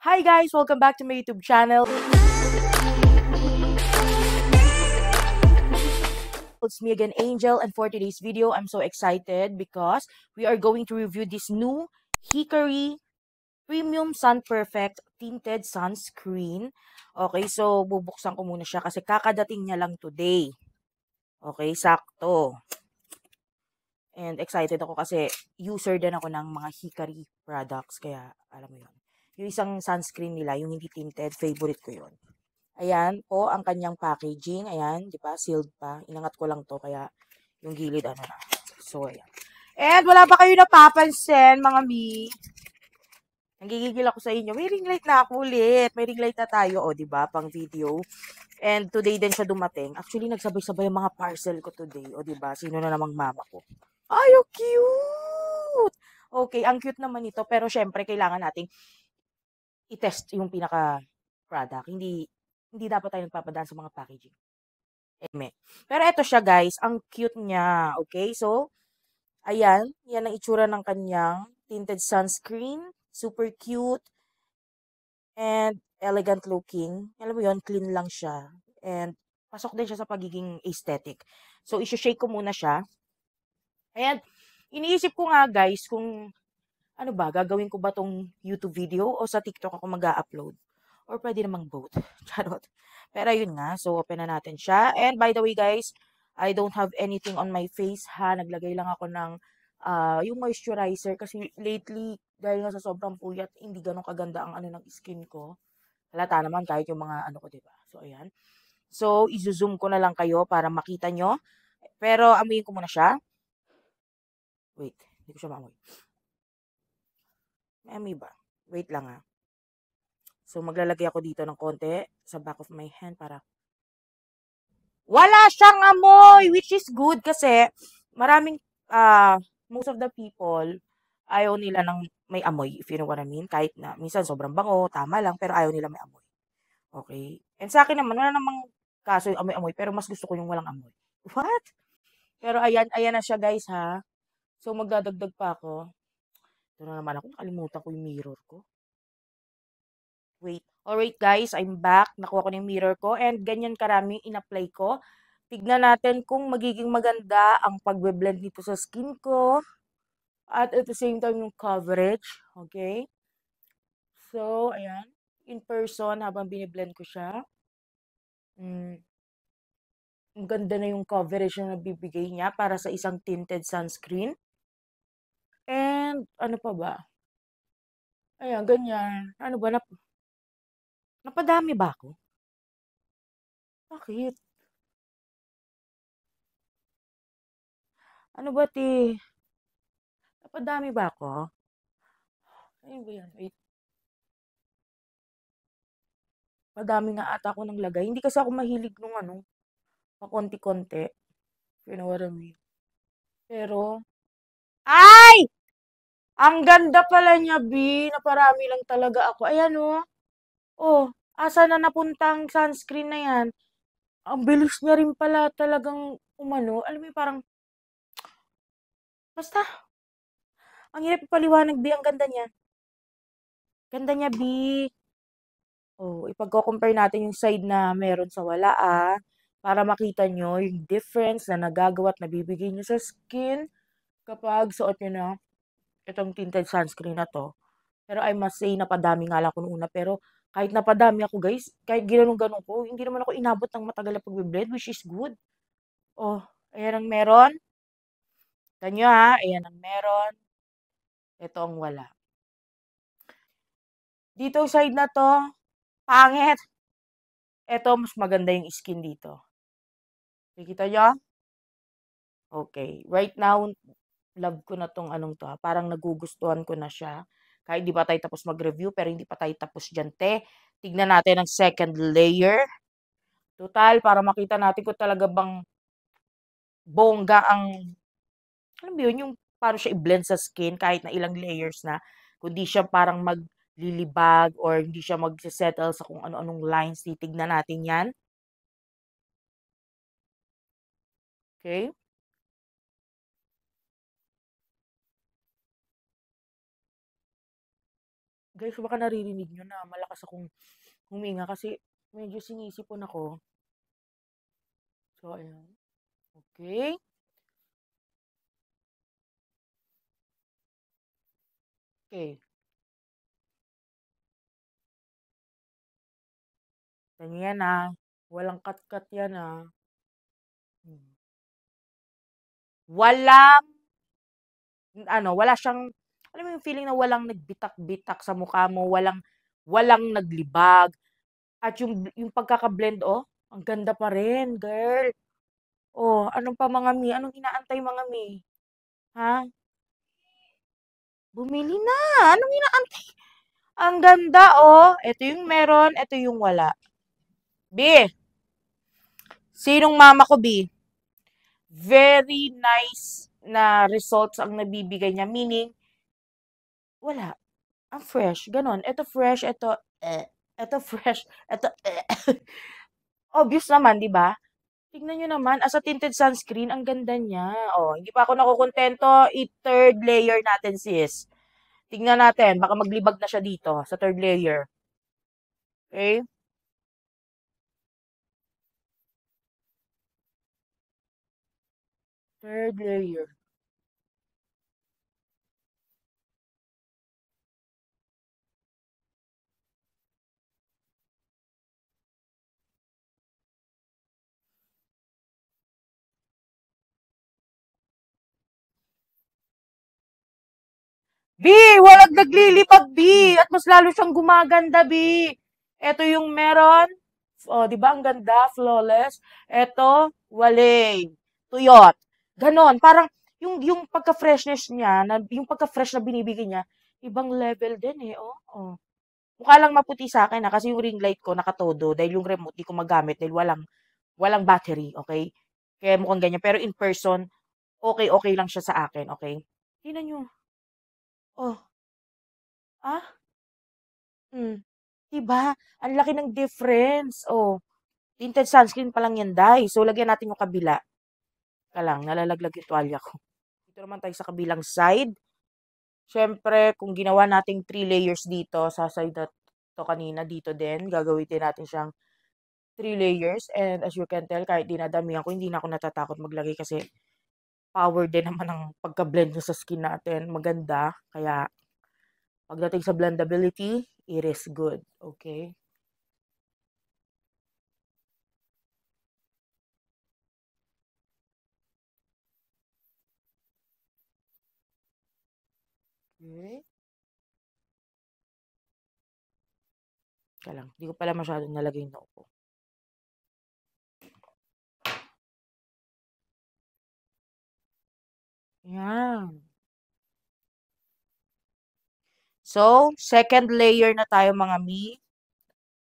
Hi guys! Welcome back to my YouTube channel. It's me again, Angel, and for today's video, I'm so excited because we are going to review this new Hickory Premium Sun Perfect Tinted Sunscreen. Okay, so bubuksan ko muna siya kasi kakadating niya lang today. Okay, sakto. And excited ako kasi user din ako ng mga Hickory products. Kaya, alam mo yun. Yung isang sunscreen nila, yung hindi tinted, favorite ko yun. Ayan po ang kanyang packaging. Ayan, di ba? Sealed pa. Inangat ko lang to kaya yung gilid ano na. So, ayan. And wala pa kayo napapansin, mga mi. Nanggigigil ako sa inyo. May ring light na ako ulit. May ring light na tayo, o, di ba? Pang video. And today din siya dumating. Actually, nagsabay-sabay yung mga parcel ko today. O, di ba? Sino na namang mama ko? Ay, oh, cute! Okay, ang cute naman ito. Pero syempre, kailangan nating i-test yung pinaka-product. Hindi dapat tayo nagpapadaan sa mga packaging. Eme. Pero eto siya guys, ang cute niya. Okay, so, ayan. Yan ang itsura ng kanyang tinted sunscreen. Super cute. And elegant looking. Alam mo yun, clean lang siya. And pasok din siya sa pagiging aesthetic. So, isi-shake ko muna siya. And iniisip ko nga guys kung ano ba, gagawin ko ba tong YouTube video o sa TikTok ako mag-upload? Or pwede namang both. Charot. Pero yun nga, so open na natin siya. And by the way guys, I don't have anything on my face ha. Naglagay lang ako ng yung moisturizer kasi lately, dahil nga sa sobrang puyat, hindi ganun kaganda ang ano ng skin ko. Halata naman kahit yung mga ano ko, diba? So ayan. So, izo-zoom ko na lang kayo para makita nyo. Pero amuyin ko muna siya. Wait, hindi ko siya maamoy. May amoy ba? Wait lang ha. So, maglalagay ako dito ng konti sa back of my hand para wala siyang amoy, which is good kasi maraming, most of the people, ayaw nila ng may amoy, if you know what I mean. Kahit na minsan sobrang bango, tama lang, pero ayaw nila may amoy. Okay? And sa akin naman, wala namang kaso yung amoy-amoy, pero mas gusto ko yung walang amoy. What? Pero ayan, ayan na siya guys ha. So, magdadagdag pa ako. Ito na naman ako, nakalimutan ko yung mirror ko. Wait. Alright guys, I'm back. Nakuha ko na yung mirror ko and ganyan karami in-apply ko. Tignan natin kung magiging maganda ang pagbe-blend nito sa skin ko. At at the same time yung coverage. Okay? So, ayan. In person, habang biniblend ko siya. Ang ganda na yung coverage na nabibigay niya para sa isang tinted sunscreen. And, ano pa ba? Ayan, ganyan. Ano ba? Napadami ba ako? Bakit? Ano ba, ti? Napadami ba ako? Ano ba yan? Wait. Madami nga ata ako ng lagay. Hindi kasi ako mahilig nung ano, pakonti-konti. You know what I mean? Pero, ay! Ang ganda pala niya, B. Naparami lang talaga ako. Ayan, oh. Oh, asa na napuntang sunscreen na yan? Ang bilis niya rin pala talagang umano. Alam mo yung parang, basta, ang hirap ipaliwanag, B. Ang ganda niya. Ganda niya, B. Oh, ipagko-compare natin yung side na meron sa wala, para makita nyo yung difference na nagagawa at nabibigay nyo sa skin kapag suot nyo na itong tinted sunscreen na 'to. Pero I must say napadami nga lang ako nung una, pero kahit napadami ako guys, kahit ginanong-ganon ko, hindi naman ako inabot ng matagal na pagbe-blend, which is good. Oh, ayan ang meron. Kita nyo ayan ang meron. Ito ang wala. Dito side na 'to, pangit. Ito mas maganda yung skin dito. Nakikita nyo? Okay. Right now, love ko na 'tong anong 'to, parang nagugustuhan ko na siya. Kahit 'di pa tayo tapos mag-review, pero hindi pa tayo tapos diyan, te. Tignan natin ang second layer. Total para makita natin kung talaga bang bongga ang alam mo yun, yung paano siya i-blend sa skin kahit na ilang layers na, kundi siya parang maglilibag or hindi siya magse-settle sa kung ano-anong lines. Titignan natin 'yan. Okay? Guys, baka naririnig nyo na malakas akong huminga kasi medyo sinisipon ako. So, ayan. Okay. Okay. Ganyan ah. Walang kat-kat yan ah. Hmm. Walang, wala siyang, alam mo yung feeling na walang nagbitak-bitak sa mukha mo, walang naglibag. At yung pagkaka-blend, oh, ang ganda pa rin, girl. Oh, anong pa mga mi? Anong inaantay mga mi? Ha? Bumili na. Anong inaantay? Ang ganda, oh. Ito yung meron, ito yung wala. B, sinong mama ko, B? Very nice na results ang nabibigay niya. Meaning, wala. Ang fresh. Ganon. Ito fresh, ito, eh. Ito fresh, ito, eh. Obvious naman, di ba? Tignan nyo naman, as a tinted sunscreen, ang ganda niya. Oh, hindi pa ako nakukontento. I-third layer natin, sis. Tignan natin, baka maglibag na siya dito sa third layer. Okay? Third layer. B, walang naglilibag, B. At mas lalo siyang gumaganda, B. Ito yung meron. Oh, di ba ang ganda? Flawless. Ito, wale. Tuyot. Ganon. Parang yung pagka-freshness niya, yung pagka-fresh na binibigay niya, ibang level din eh. Oh, oh. Mukha lang maputi sa akin kasi yung ring light ko nakatodo dahil yung remote di ko magamit dahil walang battery, okay? Kaya mukhang ganyan. Pero in person, okay lang siya sa akin, okay? Tingnan nyo. Oh, ah, hmm. Diba? Ang laki ng difference. Oh, tinted sunscreen pa lang yan, dai. So, lagyan natin yung kabila. Lang, nalalaglag yung tuwalya ko. Dito naman tayo sa kabilang side. Siyempre, kung ginawa nating 3 layers dito, sa side na to kanina, dito din, gagawin din natin siyang 3 layers. And as you can tell, kahit dinadamihan ko, hindi na ako natatakot maglagay kasi power din naman ang pagka-blend nyo sa skin natin. Maganda. Kaya, pagdating sa blendability, it is good. Okay? Okay. Teka lang, hindi ko pala masyadong nalagay yung noo ko. Yan. So, second layer na tayo mga mi.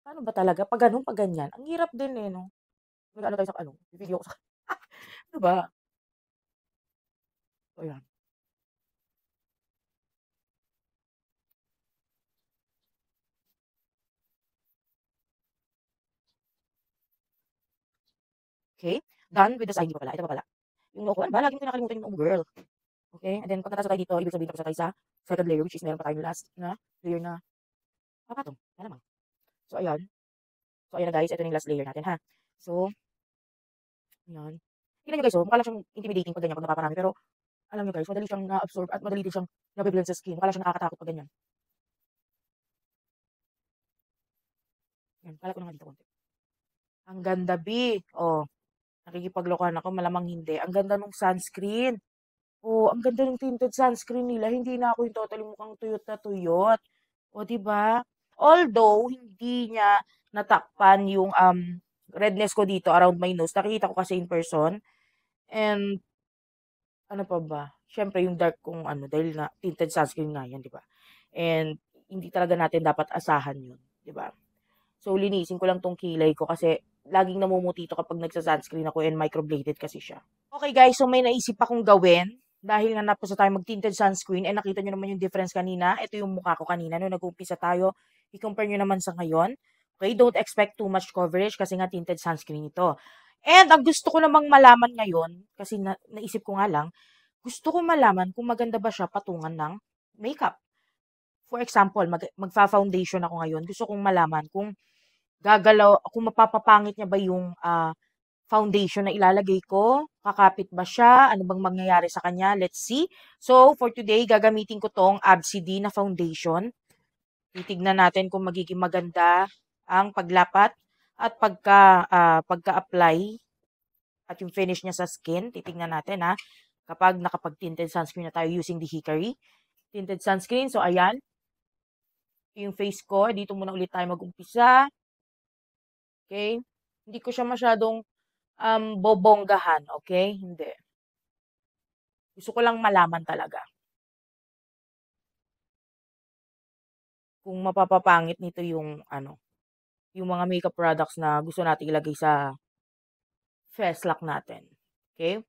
Paano ba talaga? Pag ganun, pag ganyan. Ang hirap din eh, no? Mag-ano tayo sa ano? Video ko sa... Ano ba? O yan. Okay? Done with the side. Di pa pala. Ito pa pala. Yung noo ko, ano ba? Lagi mo kinakalimutan yung noo, girl. Okay? And then, pagkatapos tayo dito, ibig sabihin tapos na tayo sa second layer, which is meron pa tayong last na layer na papatong. Malamang. So, ayan. So, ayan na guys. Ito na yung last layer natin, ha? So, ayan. Tingnan nyo guys, oh, mukha lang siyang intimidating pag ganyan, pag napaparami. Pero, alam nyo guys, madali siyang na-absorb at madali din siyang nabiblend sa skin. Mukha lang siyang nakakatakot pag ganyan. Yan, pala ko na nga dito konti. Ang ganda, B. Oh, nakikipaglokohan ako, malamang hindi. Ang ganda ng sunscreen. Oh, ang ganda ng tinted sunscreen nila. Hindi na ako yung totally mukhang tuyot na tuyot. O, di ba? Although, hindi niya natakpan yung redness ko dito around my nose. Nakikita ko kasi in person. And, ano pa ba? Siyempre, yung dark kong ano, dahil na tinted sunscreen nga yan, di ba? And, hindi talaga natin dapat asahan yun, di ba? So, linisin ko lang tong kilay ko kasi laging namumuti ito kapag nagsa-sunscreen ako and microbladed kasi siya. Okay guys, so may naisip akong gawin. Dahil nga napos na tayo mag-tinted sunscreen, and nakita nyo naman yung difference kanina. Ito yung mukha ko kanina. Nung nag-umpisa tayo, i-compare nyo naman sa ngayon. Okay, don't expect too much coverage kasi nga tinted sunscreen ito. And ang gusto ko namang malaman ngayon, kasi naisip ko nga lang, gusto ko malaman kung maganda ba siya patungan ng makeup. for example, magfa-foundation ako ngayon. Gusto kong malaman kung kung mapapapangit niya ba yung foundation na ilalagay ko, kakapit ba siya, ano bang mangyayari sa kanya, let's see. So, for today, gagamitin ko tong ABCD na foundation. Titignan natin kung magiging maganda ang paglapat at pagka-apply at yung finish niya sa skin. Titignan natin ha, kapag nakapag-tinted sunscreen na tayo using the Hickory tinted sunscreen. So, ayan, yung face ko. Dito muna ulit tayo mag-umpisa. Okay? Hindi ko siya masyadong bobonggahan, okay? Hindi. Gusto ko lang malaman talaga kung mapapapangit nito yung yung mga makeup products na gusto natin ilagay sa face lock natin. Okay?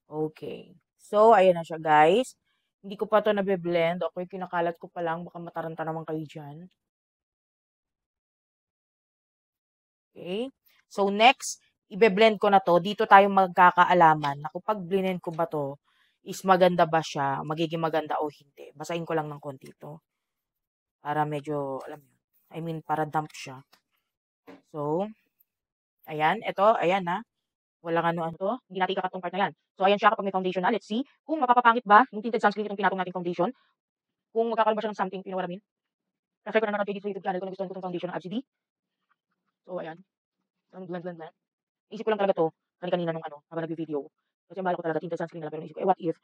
Okay. So, ayan na siya, guys. Hindi ko pa to nabe-blend. Okay, kinakalat ko pa lang. Baka mataranta naman kayo dyan. Okay? So, next, ibe-blend ko na to. Dito tayo magkakaalaman na kapag blend ko ba to, is maganda ba siya, magiging maganda o hindi. Basahin ko lang ng konti to. Para medyo, alam mo, I mean, para damp siya. So, ayan, ito, ayan na. Walang ano to. Hindi natin ikakat tong part na yan. So, ayan siya kapag may foundation na. Let's see kung mapapapangit ba yung tinted sunscreen itong pinatong nating foundation. Kung magkakaroon ba siya ng something, you know what I mean? Kasi ko na nanonood kayo dito sa YouTube channel ko na gusto ko itong foundation ng ABCD. So, ayan. Blend. Isip ko lang talaga to, kanina nung habang nag-video. Kasi ang bala ko talaga tinted sunscreen na lang, pero isip ko, what if,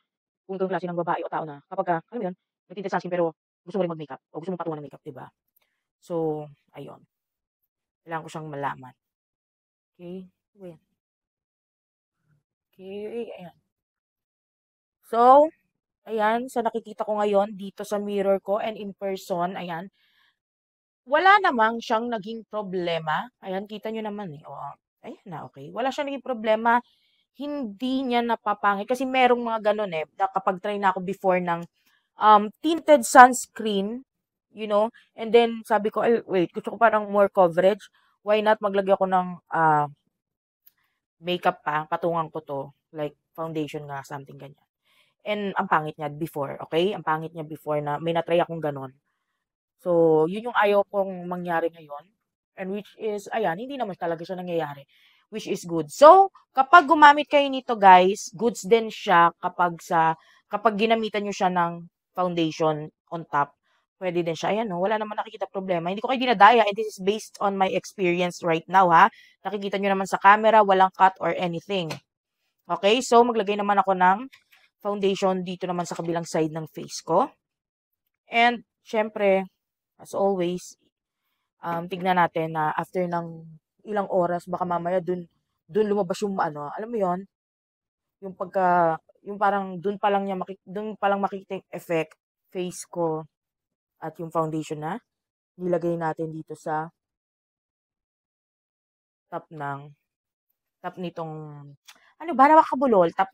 kung itong klase ng babae o tao na, kapag ka, alam mo yun, nag-tinted sunscreen pero gusto mo rin mag-makeup, o gusto mo patungan ng makeup, diba? So, ayun. Kailangan ko siyang malaman. Okay? Wait. Okay, ayan. So, ayan, sa nakikita ko ngayon, dito sa mirror ko and in person, ayan, wala namang siyang naging problema. Ayan, kita nyo naman eh. O, ayan na, okay. Wala siyang naging problema. Hindi niya napapangit. Kasi merong mga ganun eh. Kapag try na ako before ng tinted sunscreen, you know, and then sabi ko, ay, wait, gusto ko parang more coverage. Why not maglagay ako ng makeup pa, patungan ko to, like foundation nga, something ganyan. And ang pangit niya before, okay? Ang pangit niya before na may na-try akong ganon. So, yun yung ayaw kong mangyari ngayon. And which is, ayan, hindi naman talaga siya nangyayari. Which is good. So, kapag gumamit kayo nito guys, goods din siya kapag ginamitan nyo siya ng foundation on top. Pwede din siya. Ayan, no? Wala naman nakikita problema. Hindi ko kayo dinadaya and this is based on my experience right now, ha? Nakikita nyo naman sa camera, walang cut or anything. Okay, so maglagay naman ako ng foundation dito naman sa kabilang side ng face ko. And, syempre, as always, tignan natin na after ng ilang oras, baka mamaya dun lumabas yung alam mo yon yung parang dun pa lang makikita yung effect, face ko, at yung foundation na nilagay natin dito sa top nitong, nakakabulol, top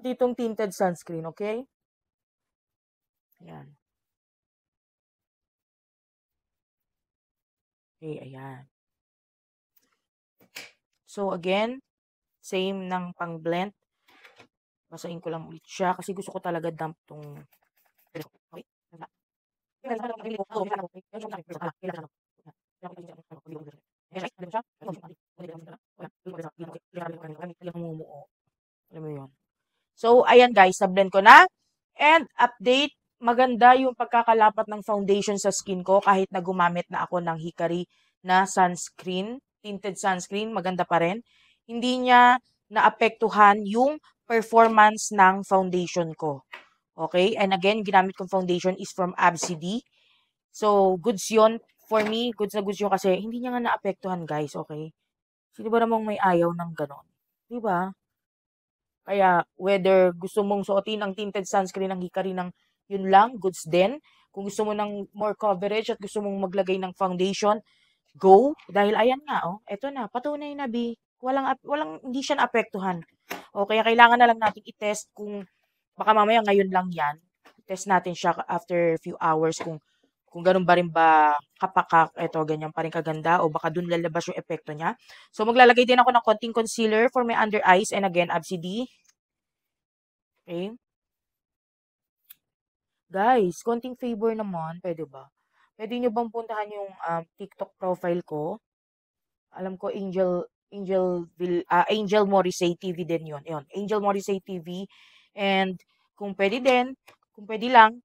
nitong tinted sunscreen, okay? Ayan. Okay, ayan. So, again, same ng pang-blend. Basahin ko lang ulit siya kasi gusto ko talaga dump tong... Okay? Alam mo yun. So, ayan guys, na-blend ko na. And update, maganda yung pagkakalapat ng foundation sa skin ko kahit na gumamit na ako ng Hickory na sunscreen, tinted sunscreen, maganda pa rin. Hindi niya naapektuhan yung performance ng foundation ko. Okay? And again, ginamit kong foundation is from ABCD. So, goods yun. For me, goods na goods yun kasi hindi niya nga naapektuhan guys, okay? Sino ba namang may ayaw ng ganon? Diba? Kaya, whether gusto mong suotin ang tinted sunscreen ng Hickory ng yun lang, goods din. Kung gusto mo ng more coverage at gusto mong maglagay ng foundation, go. Dahil ayan nga, oh, eto na, patunay na, B. Hindi siya naapektuhan. O, kaya kailangan na lang natin i-test kung baka mamaya ngayon lang yan. Test natin siya after few hours kung ganun ba rin ba kapakak, eto, ganyan pa rin kaganda, o baka dun lalabas yung epekto niya. So, maglalagay din ako ng konting concealer for my under eyes, and again, ABCD. Okay? Guys, konting favor naman, pwede ba? Pwede nyo bang puntahan yung TikTok profile ko? Alam ko Angel Morrissey TV din yun. Yun, Angel Morrissey TV. And kung pwede din, kung pwede lang,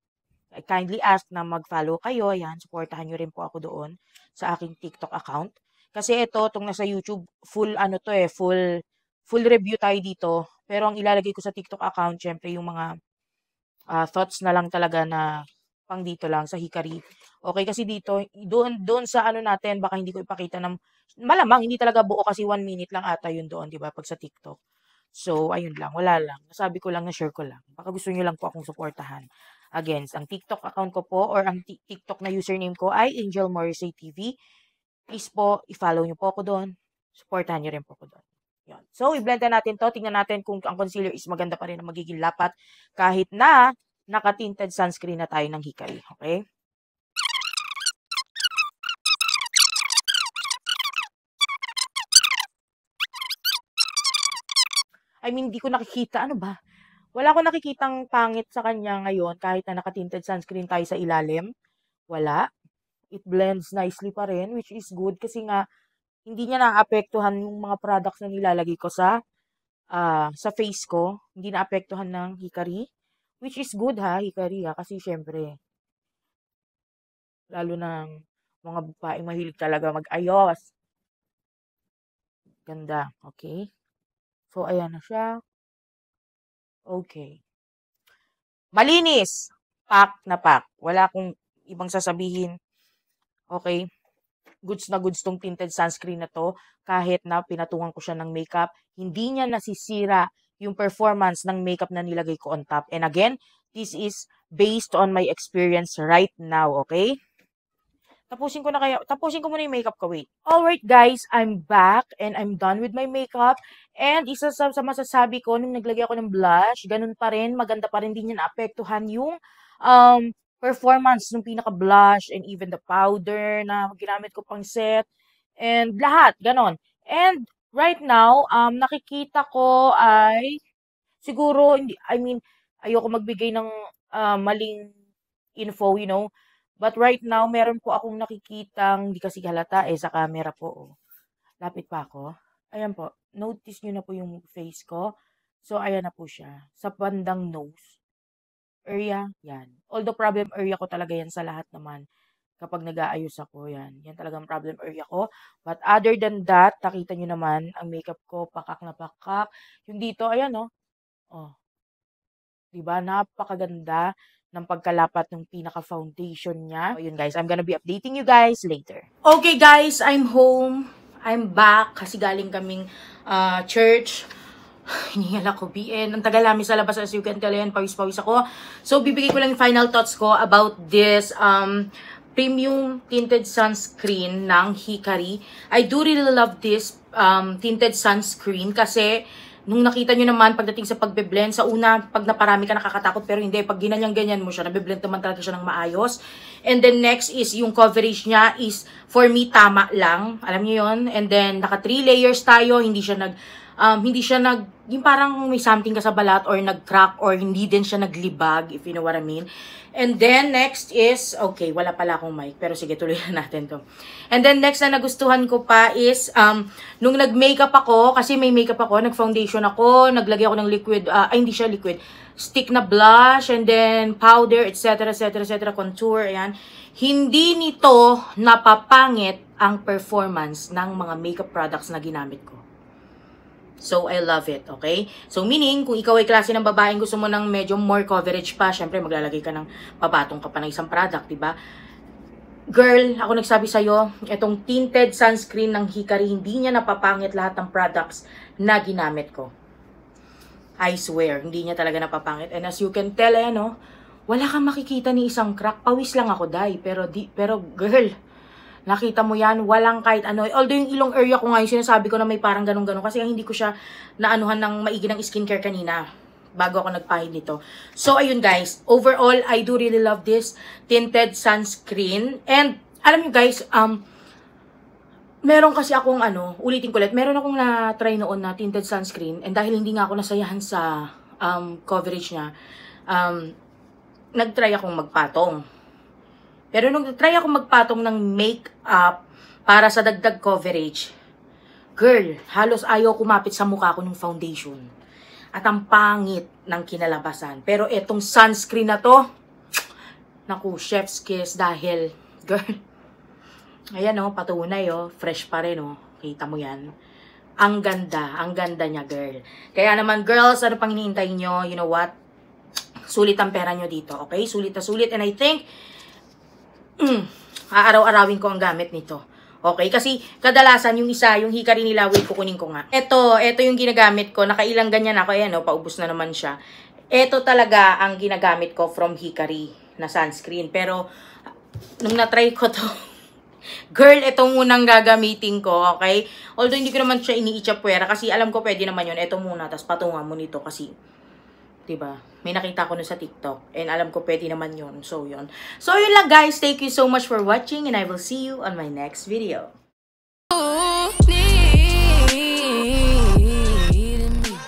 I kindly ask na mag-follow kayo. Ayan, supportahan nyo rin po ako doon sa aking TikTok account. Kasi itong nasa YouTube, full ano to full review tayo dito. Pero ang ilalagay ko sa TikTok account, syempre yung mga thoughts na lang talaga na pang dito lang sa Hikari. Okay, kasi dito, doon sa ano natin, baka hindi ko ipakita ng, malamang, hindi talaga buo kasi 1 minute lang ata yun doon, di ba, pag sa TikTok. So, ayun lang, wala lang. Nasabi ko lang, na-share ko lang. Baka gusto nyo lang po akong suportahan. Again, ang TikTok account ko po or ang TikTok na username ko ay Angel Morrissey TV. Please po, i-follow nyo po ako doon. Supportahan nyo rin po ako doon. Yun. So, i-blend na natin to. Tingnan natin kung ang concealer is maganda pa rin na magiging lapat kahit na naka-tinted sunscreen na tayo ng Hikari. Okay? I mean, hindi ko nakikita. Ano ba? Wala akong nakikitang pangit sa kanya ngayon kahit na naka-tinted sunscreen tayo sa ilalim. Wala. It blends nicely pa rin, which is good kasi nga hindi niya naapektuhan yung mga products na nilalagay ko sa face ko. Hindi naapektuhan ng Hikari. Which is good Hikari kasi syempre, lalo ng mga babae mahilig talaga mag-ayos. Ganda, okay? So, ayan na siya. Okay. Malinis! Pack na pack. Wala akong ibang sasabihin. Okay? Goods na goods tong tinted sunscreen na to. Kahit na pinatungan ko siya ng makeup, hindi niya nasisira yung performance ng makeup na nilagay ko on top. And again, this is based on my experience right now, okay? Tapusin ko muna yung makeup ko, wait. Alright guys, I'm back and I'm done with my makeup. And isa sa masasabi ko, nung naglagay ako ng blush, ganun pa rin, maganda pa rin din yan, naapektuhan yung performance ng pinaka-blush and even the powder na ginamit ko pang set. And lahat, ganon. And right now, nakikita ko ay, siguro, hindi, I mean, ayoko magbigay ng maling info, But right now, meron po akong nakikitang, di kasi halata sa camera po. Oh. Lapit pa ako. Ayan po. Notice nyo na po yung face ko. So, ayan na po siya. Sa bandang nose area, yan. Although problem area ko talaga yan sa lahat naman. Kapag nag-aayos ako, yan. Yan talagang problem area ko. But other than that, nakita nyo naman, ang makeup ko, pakak na pakak. Yung dito, ayan Oh. Diba? Napakaganda ng pagkalapat ng pinaka-foundation niya. So, yun guys, I'm gonna be updating you guys later. Okay guys, I'm home. I'm back kasi galing kaming church. Hinihingal ako, BN. Ang tagal namin sa labas, as you can tell yan, pawis-pawis ako. So, bibigay ko lang yung final thoughts ko about this premium tinted sunscreen ng Hikari. I do really love this tinted sunscreen kasi nung nakita nyo naman, pagdating sa pagbe-blend, sa una, pag naparami ka nakakatakot, pero hindi, pag ganyan mo siya, nabe-blend naman talaga siya ng maayos. And then next is, yung coverage niya is, for me, tama lang. Alam niyo yon. And then, naka 3 layers tayo, hindi siya yung parang may something ka sa balat, or nag-crack, or hindi din siya naglibag, if you know what I mean. And then, next is, okay, wala pala akong mic, pero sige, tuloy na natin to. And then, next na nagustuhan ko pa is, nung nag-makeup ako, kasi may makeup ako, nag-foundation ako, naglagay ako ng liquid, hindi siya liquid, stick na blush, and then powder, etc., contour, ayan. Hindi nito napapangit ang performance ng mga makeup products na ginamit ko. So, I love it, okay? So, meaning, kung ikaw ay klase ng babaeng gusto mo ng medyo more coverage pa, syempre, maglalagay ka ng pabatong ka pa ng isang product, diba? Girl, ako nagsabi sa'yo, itong tinted sunscreen ng Hikari, hindi niya napapangit lahat ng products na ginamit ko. I swear, hindi niya talaga napapangit. And as you can tell, wala kang makikita ni isang crack. Pawis lang ako, day. Pero girl, nakita mo yan, walang kahit ano. Although yung ilong area ko ngayon, sinasabi ko na may parang ganun-ganun. Kasi hindi ko siya naanuhan ng maigi ng skincare kanina. Bago ako nagpahid nito. So, ayun guys. Overall, I do really love this tinted sunscreen. And, alam nyo guys, meron kasi akong ulitin ko ulit. Meron akong na-try noon na tinted sunscreen. And dahil hindi nga ako nasayahan sa coverage niya, nag-try akong magpatong. Pero nung nag-try akong magpatong ng makeup para sa dagdag coverage, girl, halos ayaw kumapit sa mukha ko ng foundation. At ang pangit ng kinalabasan. Pero etong sunscreen na to, naku, chef's kiss dahil, girl, ayan o, patunay o, fresh pa rin o, kita mo yan. Ang ganda niya, girl. Kaya naman, girls, ano pang hinihintay nyo? You know what? Sulit ang pera nyo dito, okay? Sulit na sulit. And I think, aaraw-arawin ko ang gamit nito. Okay, kasi kadalasan yung isa, yung Hikari nila, wait, kukunin ko nga. Ito yung ginagamit ko. Nakailang ganyan ako, ayan o, paubos na naman siya. Ito talaga ang ginagamit ko from Hikari na sunscreen. Pero, nung na-try ko to, girl, ito munang gagamitin ko, okay? Although, hindi ko naman siya iniitsapwera kasi alam ko pwede naman yun. Ito muna, tapos patungan mo nito kasi, diba? May nakita ko nun sa TikTok. And alam ko pwede naman yun. So, yun. So, yun lang guys. Thank you so much for watching and I will see you on my next video.